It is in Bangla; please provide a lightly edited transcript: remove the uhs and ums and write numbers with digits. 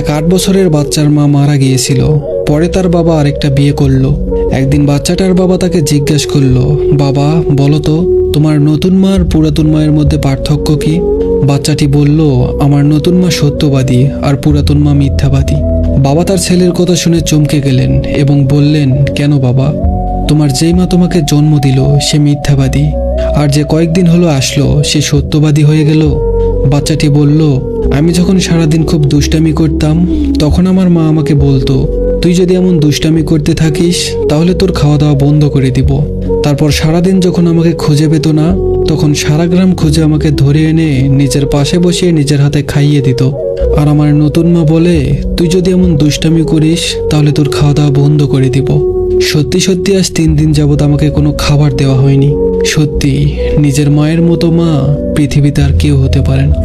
এক 8 বছরের বাচ্চার মা মারা গিয়েছিল। পরে তার বাবা আরেকটা বিয়ে করলো। একদিন বাচ্চাটার বাবা তাকে জিজ্ঞাসা করলো, বাবা বলো তো, তোমার নতুন মা আর পুরাতন মায়ের মধ্যে পার্থক্য কি? বাচ্চাটি বলল, আমার নতুন মা সত্যবাদী আর পুরাতন মা মিথ্যাবাদী। বাবা তার ছেলের কথা শুনে চমকে গেলেন এবং বললেন, কেন বাবা? তোমার যেই মা তোমাকে জন্ম দিল সে মিথ্যাবাদী, আর যে কয়েকদিন হলো আসলো সে সত্যবাদী হয়ে গেল। বাচ্চাটি বলল, আমি যখন সারাদিন খুব দুষ্টামি করতাম তখন আমার মা আমাকে বলতো, তুই যদি এমন দুষ্টামি করতে থাকিস তাহলে তোর খাওয়া দাওয়া বন্ধ করে দিব। তারপর সারাদিন যখন আমাকে খুঁজে পেত না তখন সারা গ্রাম খুঁজে আমাকে ধরে এনে নিজের পাশে বসিয়ে নিজের হাতে খাইয়ে দিত। আর আমার নতুন মা বলে, তুই যদি এমন দুষ্টামি করিস তাহলে তোর খাওয়া দাওয়া বন্ধ করে দিব। সত্যি সত্যি আজ 3 দিন যাবত আমাকে কোনো খাবার দেওয়া হয়নি। সত্যি নিজের মায়ের মতো মা পৃথিবীতে আর কেউ হতে পারে না।